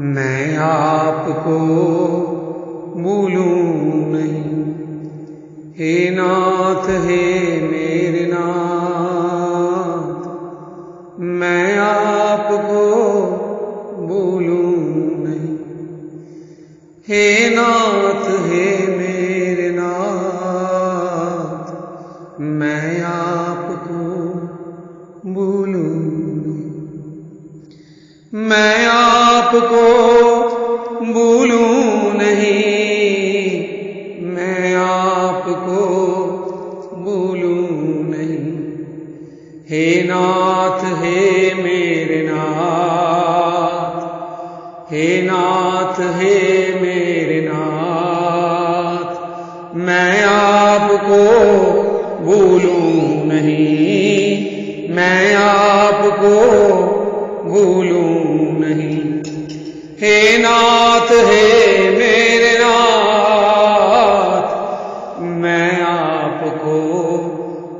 मैं आपको भूलूं नहीं, हे नाथ हे मेरे नाथ। मैं आपको भूलूं नहीं, हे नाथ हे मेरे नाथ। मैं आपको भूलूं नहीं, मैं आपको भूलूं नहीं, मैं आपको भूलूं नहीं, हे नाथ हे मेरे नाथ। हे नाथ हे मेरे नाथ। मैं आपको भूलूं नहीं, मैं आपको भूलूं नहीं, हे नाथ हे मेरे नाथ। मैं आपको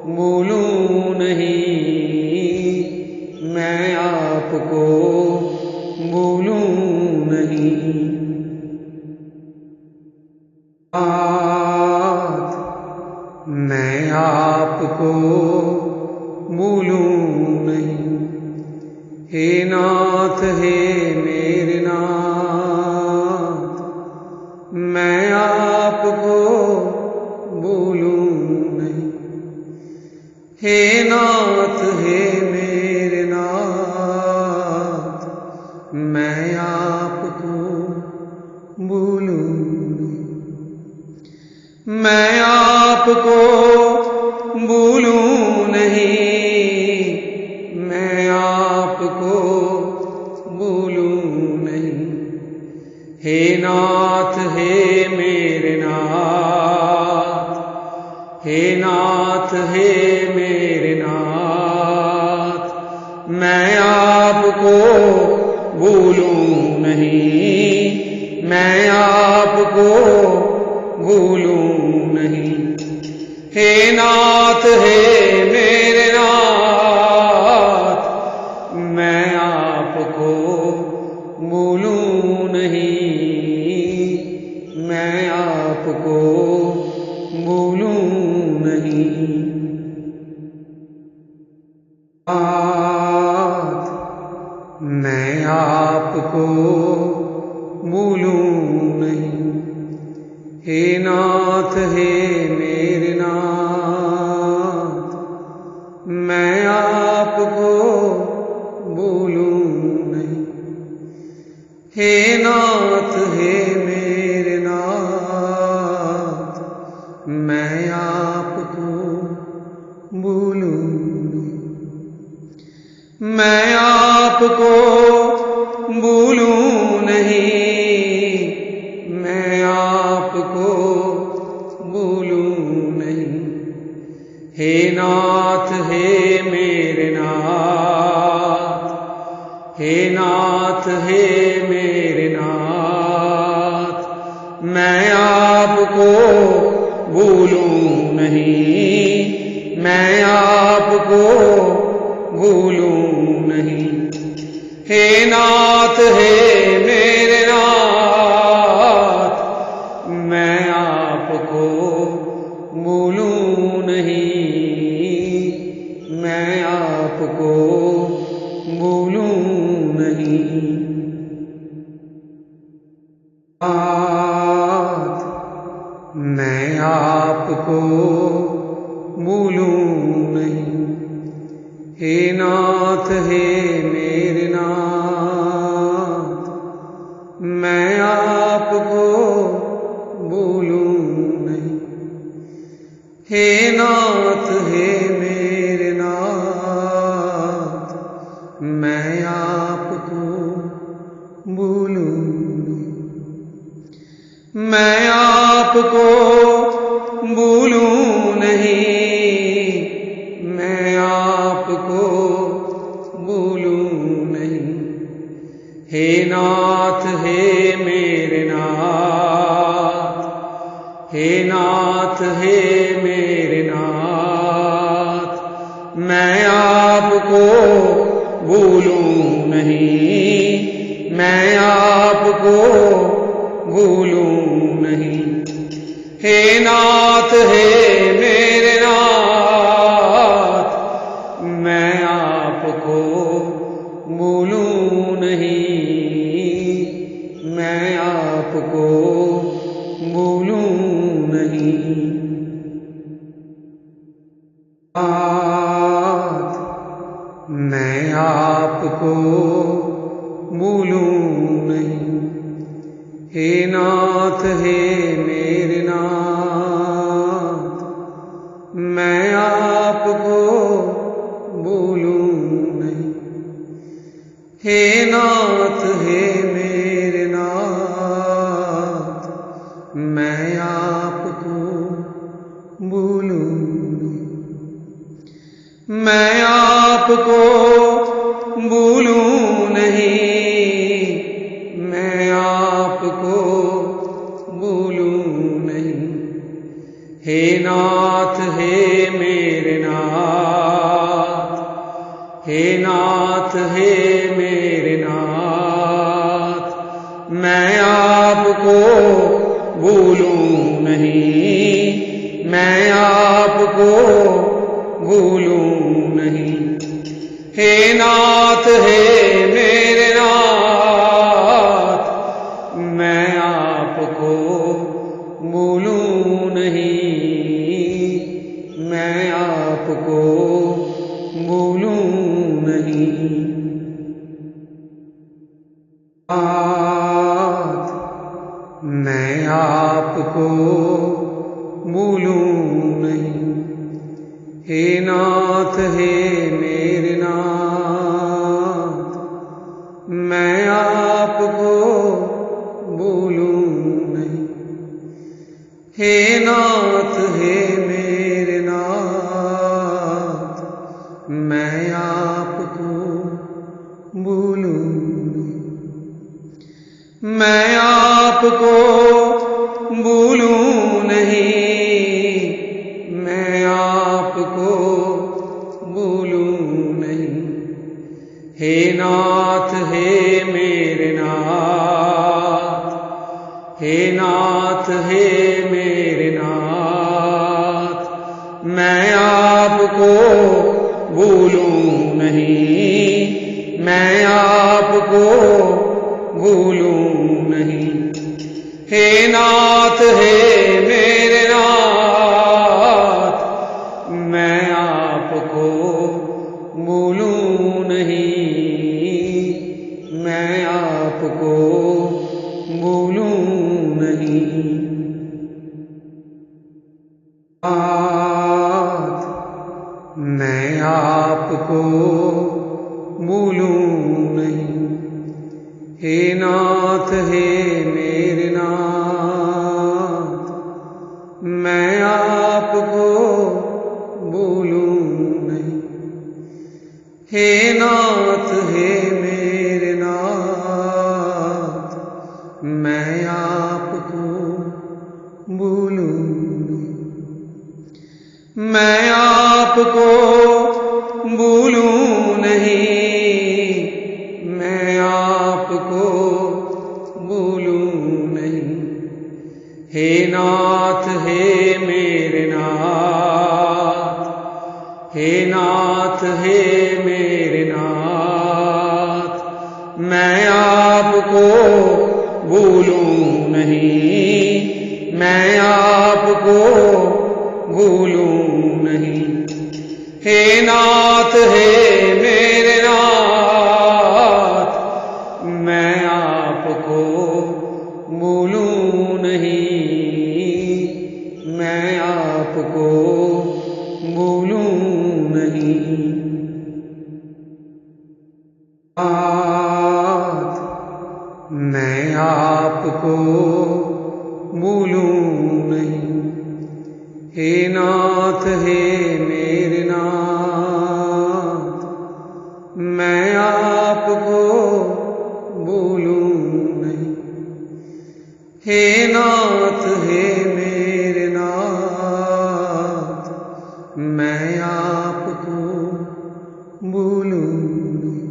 भूलूं नहीं, मैं आपको भूलूं नहीं। मैं आपको भूलूं नहीं, हे नाथ हे मेरे नाथ। मैं आपको भूलूं नहीं, हे नाथ हे मेरे नाथ। मैं आपको भूलूं नहीं, मैं आपको भूलूं नहीं, मैं आपको भूलूं नहीं, हे नाथ हे मेरे नाथ। हे नाथ हे मेरे नाथ। मैं आपको भूलूं नहीं, मैं आपको भूलूं नहीं, हे नाथ हे मेरे नाथ। मैं आपको भूलूं नहीं, मैं आपको भूलूं नहीं। मैं आपको भूलूं नहीं, हे नाथ हे मेरे नाथ। मैं आपको भूलूं नहीं, हे नाथ हे मेरे नाथ। मैं आपको भूलूं नहीं, मैं आपको भूलूं नहीं, मैं आपको भूलूं नहीं, हे नाथ हे मेरे नाथ। हे नाथ हे मेरे नाथ। मैं आपको भूलूं नहीं, मैं आपको भूलूं नहीं, हे नाथ हे मेरे नाथ। मैं आपको भूलूं नहीं, मैं आपको भूलूं नहीं। मैं आपको भूलूं नहीं, हे नाथ हे मेरे नाथ। मैं आपको भूलूं नहीं, हे नाथ हे मेरे नाथ। मैं आपको भूलूं नहीं, मैं आपको भूलूं नहीं, मैं आपको भूलूं नहीं, हे नाथ हे मेरे नाथ। हे नाथ हे मेरे नाथ। मैं आपको भूलूं मेरे नाथ, मैं आपको भूलूं नहीं, मैं आपको भूलूं नहीं। मैं आपको भूलूं नहीं, हे नाथ हे मेरे नाथ, मैं आपको भूलूं नहीं, हे नाथ हे मेरे नाथ, मैं आपको भूलूं नहीं। मैं आपको भूलूं नहीं, मैं आपको भूलूं नहीं, हे नाथ हे मेरे नाथ, हे नाथ हे मेरे नाथ, मैं आपको भूलूं नहीं, मैं आपको भूलूं नहीं, हे नाथ हे मेरे नाथ, मैं आपको भूलूं नहीं, मैं आपको भूलूं नहीं। मैं आपको भूलूं नहीं, हे नाथ हे मेरे नाथ, मैं आपको भूलूं नहीं, हे नाथ हे मेरे नाथ, मैं आपको भूलूं नहीं। मैं आपको भूलूं नहीं, मैं आपको भूलूं नहीं, हे नाथ हे मेरे नाथ, हे नाथ हे मेरे नाथ, मैं आपको भूलूं नहीं, मैं आपको भूलूं नहीं, हे नाथ हे मेरे नाथ, मैं आपको भूलूं नहीं, मैं आपको भूलूं नहीं। मैं आपको भूलूं नहीं, हे नाथ हे मेरे नाथ, मैं आपको भूलूं नहीं, हे नाथ हे मेरे नाथ, मैं आपको भूलूं नहीं। मैं आपको भूलूं नहीं, मैं आपको भूलूं नहीं, हे नाथ हे मेरे नाथ, हे नाथ हे मेरे नाथ, मैं आपको भूलूं नहीं, मैं आपको भूलूं नहीं, हे नाथ हे मेरे नाथ, मैं आपको भूलूं नहीं, मैं आपको भूलूं नहीं। मैं आपको भूलूं नहीं, हे नाथ हे मेरे नाथ, मैं आपको भूलूं नहीं, हे नाथ हे मेरे नाथ, मैं आपको भूलूं नहीं।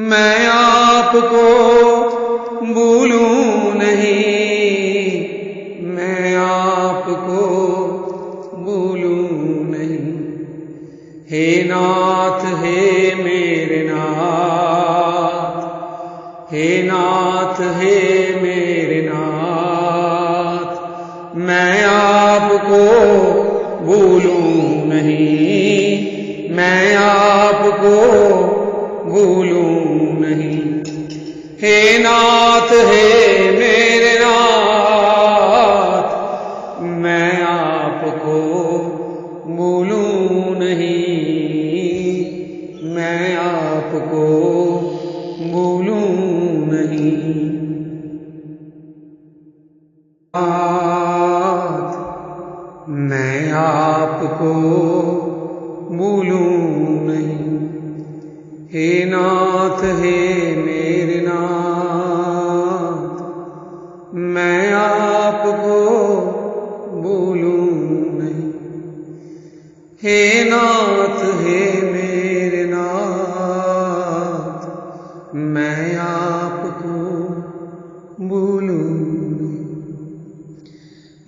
मैं आपको भूलूं नहीं, मैं आपको नाथ हे मेरे नाथ, हे नाथ हे मेरे नाथ, मैं आपको भूलूं नहीं, मैं आपको भूलूं नहीं। हे नाथ हे मेरे नाथ, मैं आपको भूलूं नहीं, मैं आपको भूलूं नहीं। मैं आपको भूलूं नहीं। हे नाथ हे मेरे नाथ, मैं आपको भूलूं नहीं। हे नाथ हे मेरे नाथ, मैं आपको भूलूं नहीं।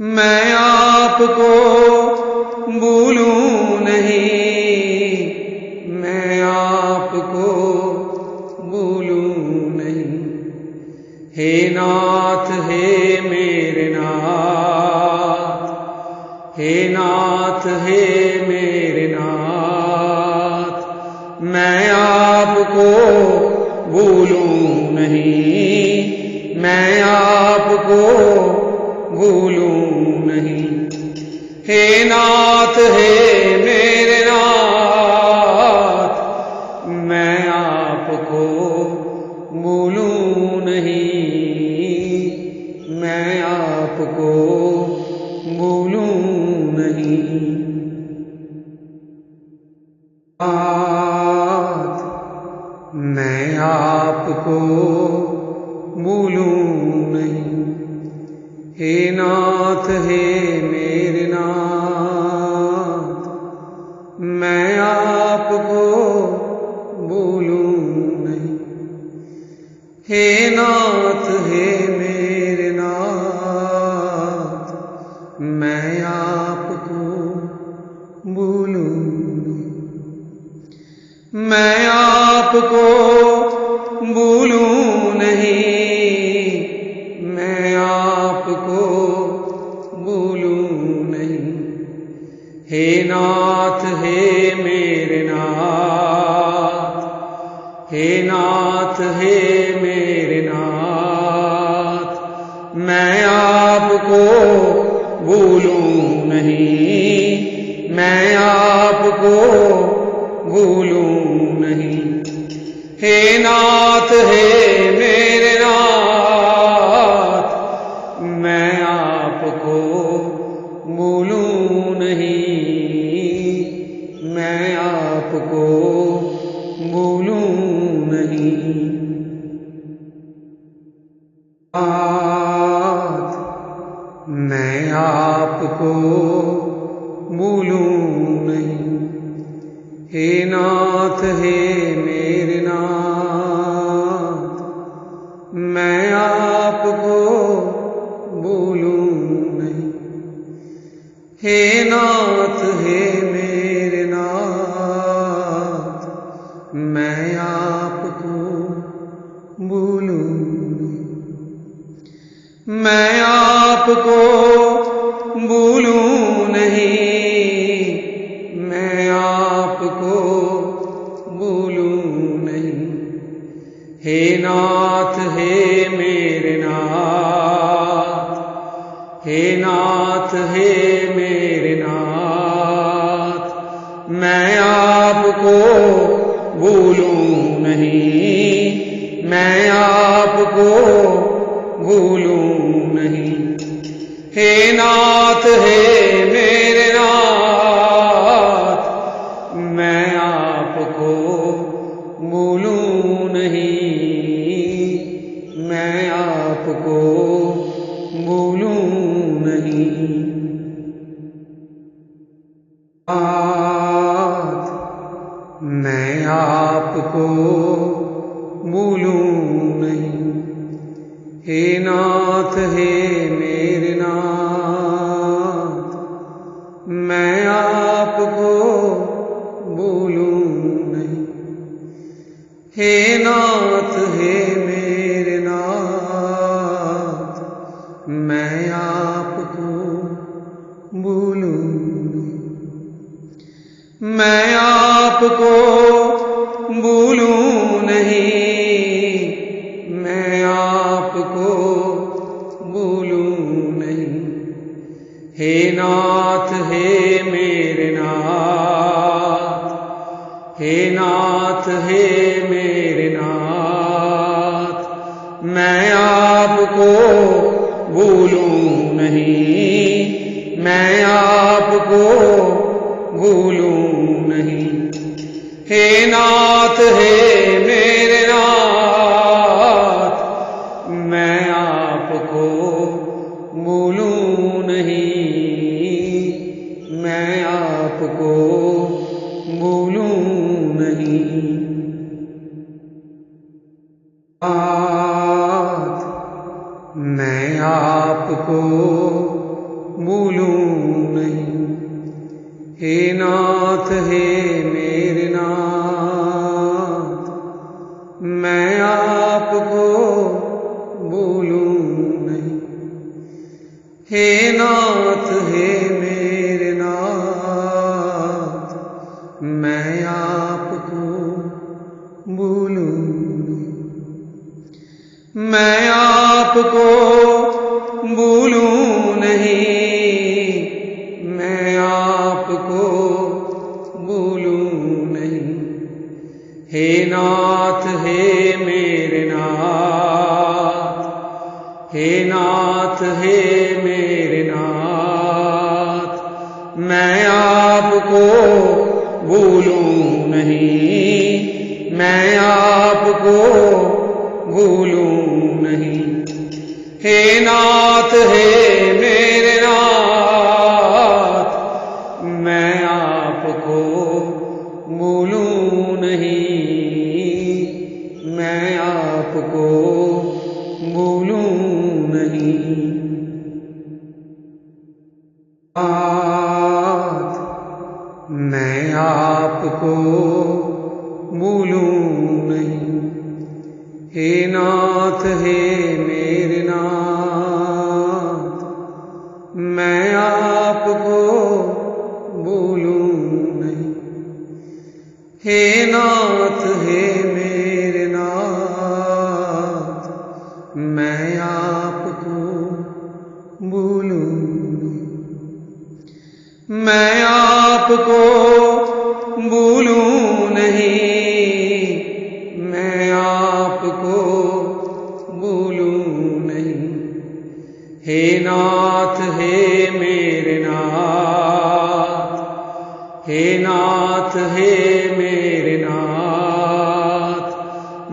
मैं आपको भूलूं नहीं, मैं आपको भूलूं नहीं। हे नाथ हे मेरे नाथ, हे नाथ हे मेरे नाथ, मैं आपको भूलूं नहीं, मैं आपको भूलूं नहीं। हे नाथ हे मेरे नाथ, मैं आपको भूलूं नहीं, मैं आपको भूलूं नहीं। मैं आपको भूलूं नहीं। हे नाथ हे मेरे नाथ, मैं आपको भूलूं नहीं। हे नाथ हे मेरे नाथ, मैं आपको भूलूं नहीं। मैं आपको भूलूं नहीं, मैं आपको भूलूं नहीं। हे नाथ हे मेरे नाथ, हे नाथ हे मेरे नाथ, मैं आपको भूलूं नहीं, मैं आपको भूलूं नहीं। हे नाथ हे मेरे नाथ, मैं आपको भूलूं नहीं, मैं आपको भूलूं नहीं। मैं आपको भूलूं नहीं। हे नाथ हे मेरे नाथ, मैं आपको भूलूं नहीं। हे नाथ हे मेरे नाथ, मैं आपको भूलूं नहीं। मैं आपको भूलूं नहीं, मैं आपको भूलूं नहीं। हे नाथ हे मेरे नाथ, हे नाथ हे मेरे नाथ, मैं आपको भूलूं नहीं, मैं आपको भूलूं नहीं। हे नाथ हे मेरे नाथ, मैं आपको भूलूं नहीं, मैं आपको भूलूं नहीं। मैं आपको भूलूं नहीं। हे नाथ हे मेरे नाथ, मैं आपको भूलूं हे नाथ हे मेरे नाथ, मैं आपको भूलूं नहीं। मैं आपको भूलूं नहीं, मैं आपको भूलूं नहीं। हे नाथ हे मेरे नाथ, हे नाथ हे मेरे नाथ, मैं आपको भूलूं नहीं, मैं आपको भूलूं नहीं। हे नाथ हे मेरे नाथ, मैं आपको भूलूं नहीं, मैं आपको भूलूं नहीं। मैं आपको भूलूं नहीं। हे नाथ हे मेरे नाथ, मैं आपको भूलूं नहीं। हे नाथ हे मेरे नाथ, मैं आपको भूलूं नहीं। मैं आपको भूलूं नहीं, मैं आपको भूलूं नहीं। हे नाथ हे मेरे नाथ, हे नाथ हे मेरे नाथ, मैं आपको भूलूं नहीं, मैं आपको भूलूं नहीं। हे नाथ हे मेरे नाथ, मैं आपको भूलूं नहीं, मैं आपको भूलूं नहीं। मैं आपको भूलूं नहीं। हे नाथ हे मेरे नाथ, मैं आपको भूलूं नहीं। हे नाथ हे मेरे नाथ, मैं आपको भूलूं नहीं। मैं आपको भूलूं नहीं, मैं आपको भूलूं नहीं। हे नाथ हे मेरे नाथ, हे नाथ हे मेरे नाथ,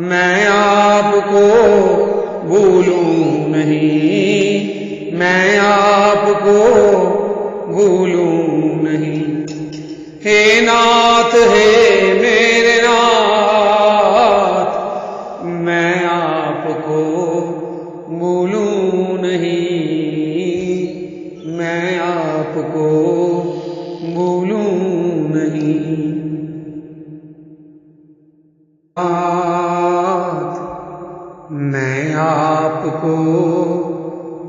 मैं आपको भूलूं नहीं, मैं आपको भूलूं नहीं। हे नाथ हे मेरे नाथ, मैं आपको भूलूं नहीं, मैं आपको भूलूं नहीं। मैं आपको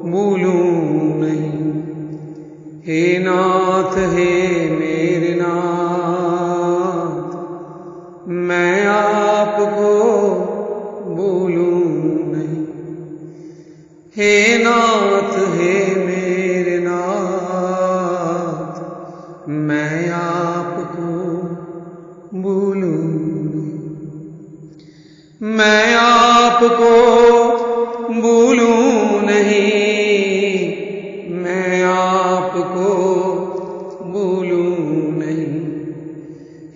भूलूं नहीं। हे नाथ हे मेरे नाथ, मैं आपको भूलूं नहीं। हे नाथ हे मेरे नाथ, मैं आपको भूलूं नहीं। मैं आपको भूलूं नहीं, मैं आपको भूलूं नहीं।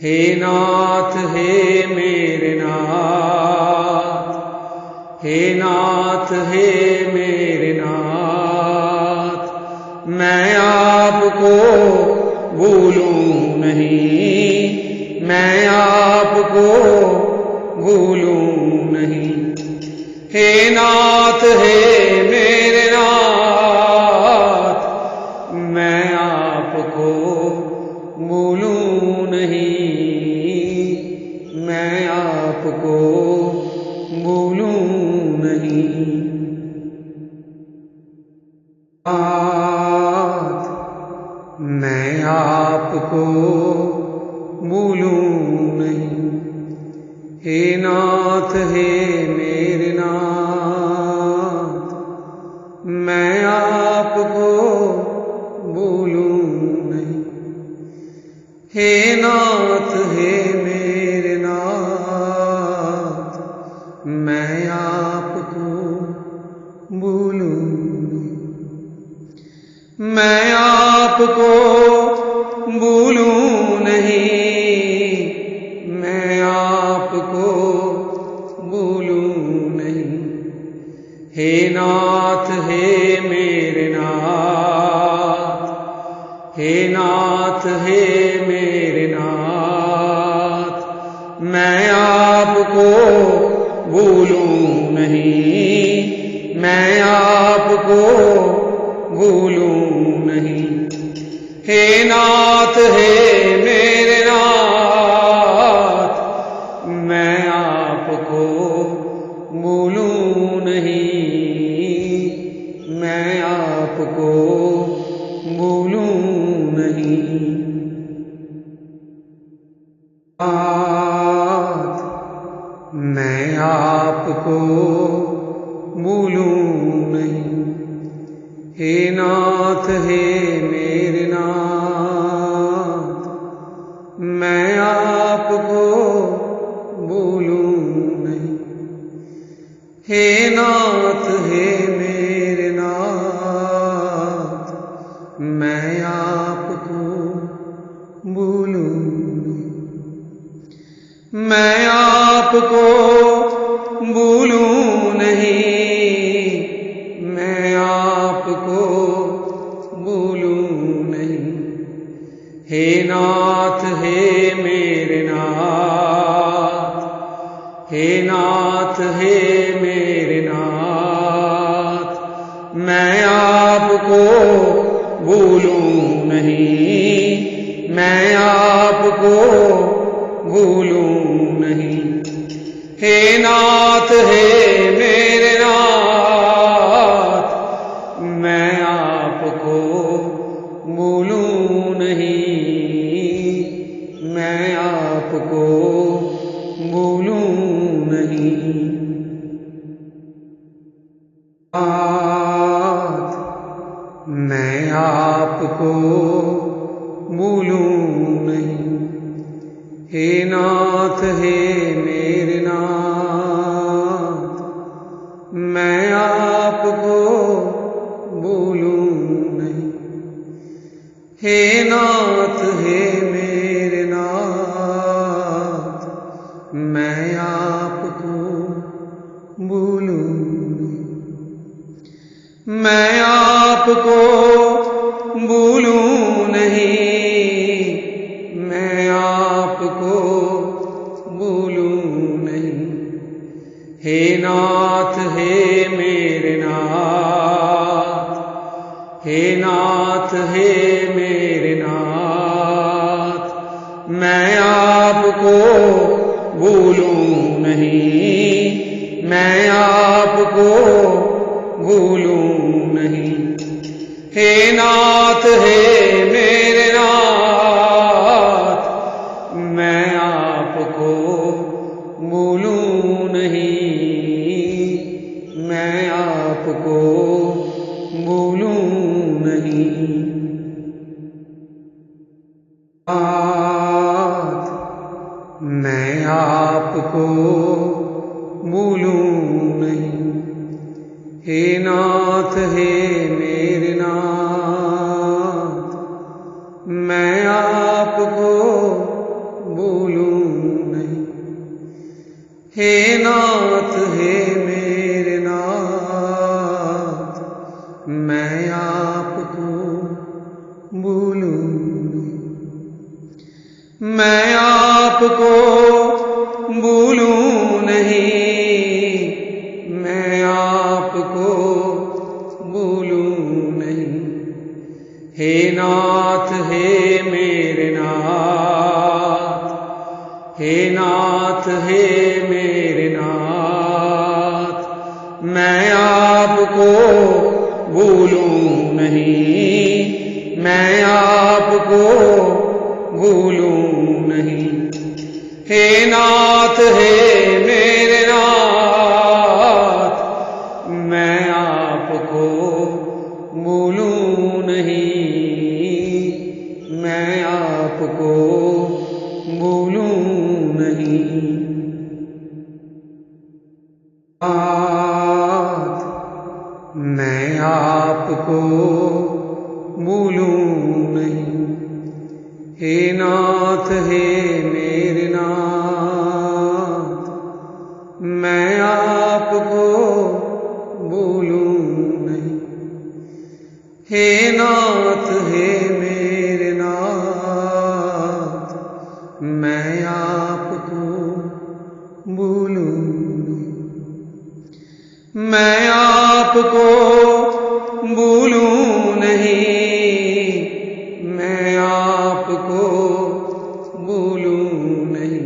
हे नाथ हे मेरे नाथ, हे नाथ हे मेरे नाथ, मैं आपको भूलूं नहीं, मैं आपको भूलूं नहीं। हे नाथ हे मेरे नाथ, मैं आपको भूलूं नहीं, मैं आपको भूलूं नहीं। मैं आपको भूलूं नहीं। हे नाथ हे मेरे नाथ, मैं आपको भूलूं नहीं। हे नाथ हे मेरे नाथ, मैं आपको भूलूं नहीं। मैं आपको भूलूं नहीं। मैं आपको भूलूं नहीं। हे नाथ हे मेरे नाथ, हे नाथ हे मेरे नाथ, मैं आपको भूलूं नहीं। मैं आपको भूलूं नहीं। हे नाथ हे मेरे नाथ, मैं आपको भूलूं नहीं। मैं आपको भूलूं नहीं। मैं आपको भूलूं नहीं। हे नाथ हे मेरे नाथ, मैं आपको भूलूं नहीं। हे नाथ हे मेरे नाथ, मैं आपको भूलूं नहीं। मैं आपको भूलूं नहीं। मैं आपको भूलूं नहीं। हे नाथ हे मेरे नाथ, हे नाथ हे मेरे नाथ, मैं आपको भूलूं नहीं। मैं आपको भूलूं नहीं। हे नाथ हे मेरे नाथ, मैं आपको भूलूं नहीं। मैं आपको भूलूं नहीं। मैं आपको भूलूं नहीं। हे नाथ हे मेरे नाथ, मैं आपको भूलूं नहीं। हे नाथ हे मेरे नाथ, मैं आपको भूलूं नहीं। मैं आपको भूलूं नहीं। मैं आपको भूलूं नहीं। हे नाथ हे मेरे नाथ, हे नाथ हे मेरे नाथ, मैं आपको भूलूं नहीं। मैं आपको भूलूं नहीं। हे नाथ हे मेरे नाथ, मैं आपको भूलूं नहीं। मैं आपको भूलूं नहीं। मैं आपको भूलूं नहीं। हे नाथ हे मेरे नाथ, मैं आपको भूलूं नहीं। हे नाथ हे मेरे नाथ, मैं आपको भूलूं नहीं। मैं आपको भूलूं नहीं। मैं आपको भूलूं नहीं। हे नाथ हे मेरे नाथ, हे नाथ हे मेरे मैं आपको भूलूं नहीं। हे नाथ हे मेरे नाथ, मैं आपको भूलूं नहीं। हे नाथ हे मेरे नाथ, मैं आपको भूलूं नहीं। मैं आपको भूलूं नहीं, मैं आपको भूलूं नहीं।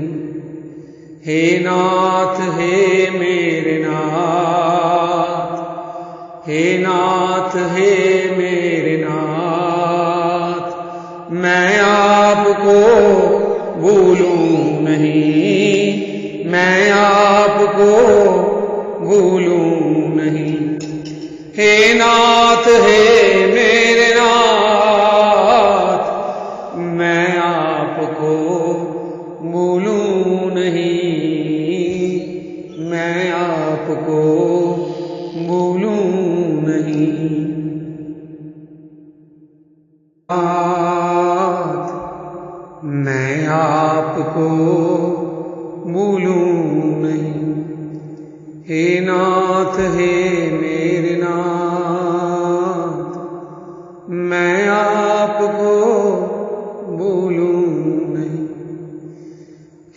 हे नाथ हे मेरे नाथ, हे नाथ हे मेरे नाथ, मैं आपको भूलूं नहीं, मैं आपको भूलूं नहीं। हे नाथ हे मेरे नाथ, मैं आपको भूलूं नहीं, मैं आपको भूलूं नहीं। मैं आपको भूलूं नहीं। हे नाथ हे मेरे नाथ, मैं आपको भूलूं नहीं।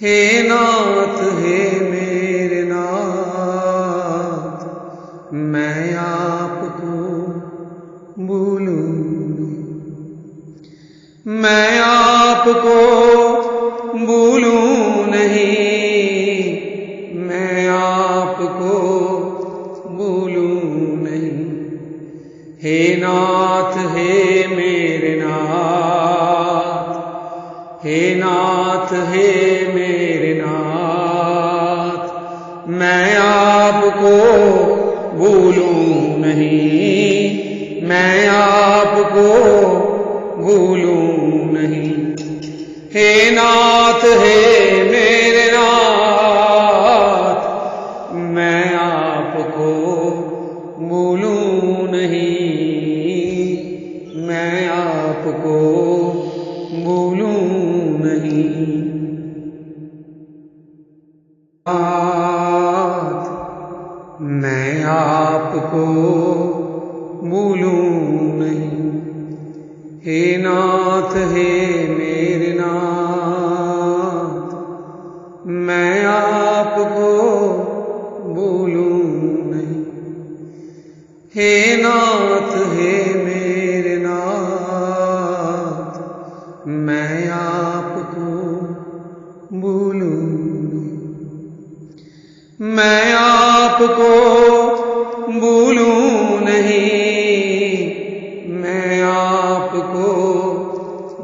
हे नाथ हे मेरे नाथ, मैं आपको भूलूं नहीं। मैं आपको भूलूं नहीं, मैं आपको भूलूं नहीं। हे नाथ हे मेरे नाथ, हे नाथ हे मेरे नाथ, मैं आपको भूलूं नहीं, मैं आपको भूलूं नहीं। हे नाथ हे मेरे नाथ, मैं आपको भूलूं नहीं, मैं आपको भूलूं नहीं। मैं आपको भूलूं नहीं। हे नाथ हे मेरे नाथ, मैं आपको भूलूं नहीं। हे नाथ हे मेरे नाथ, मैं आपको भूलूं नहीं। मैं आपको भूलूं नहीं, मैं आपको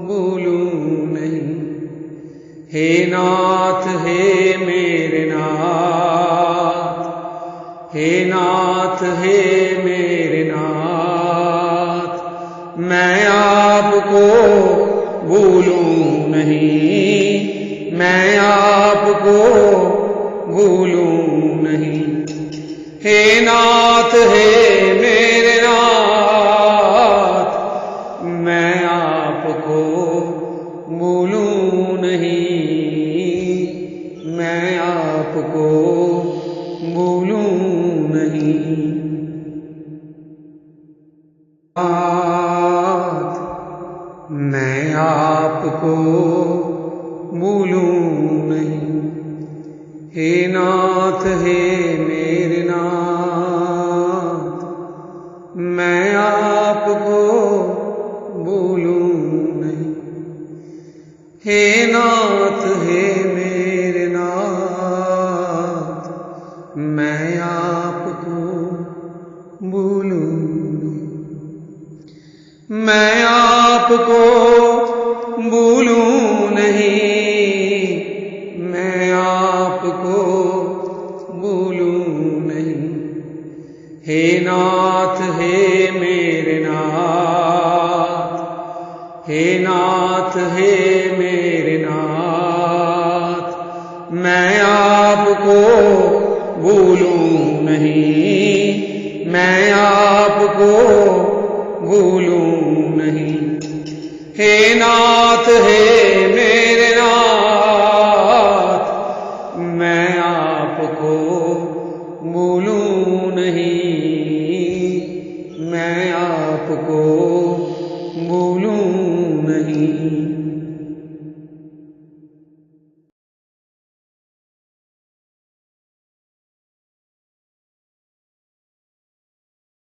भूलूं नहीं। हे नाथ हे मेरे नाथ, हे नाथ हे मेरे नाथ, मैं आपको भूलूं नहीं, मैं आपको भूलूं नहीं। हे नाथ हे मेरे नाथ, मैं आपको भूलूं नहीं, मैं आपको भूलूं नहीं। मैं आपको भूलूं नहीं। हे नाथ हे मेरे नाथ, मैं आपको भूलूं नहीं। हे नाथ हे मेरे नाथ, मैं आपको भूलूं नहीं। मैं आपको भूलूं नहीं, मैं आपको भूलूं नहीं। हे नाथ हे मेरे नाथ, हे नाथ हे मेरे नाथ, मैं आपको भूलूं नहीं। नहीं, मैं आपको भूलूं नहीं। हे नाथ हे मेरे नाथ, मैं आपको भूलूं नहीं, मैं आपको भूलूं नहीं।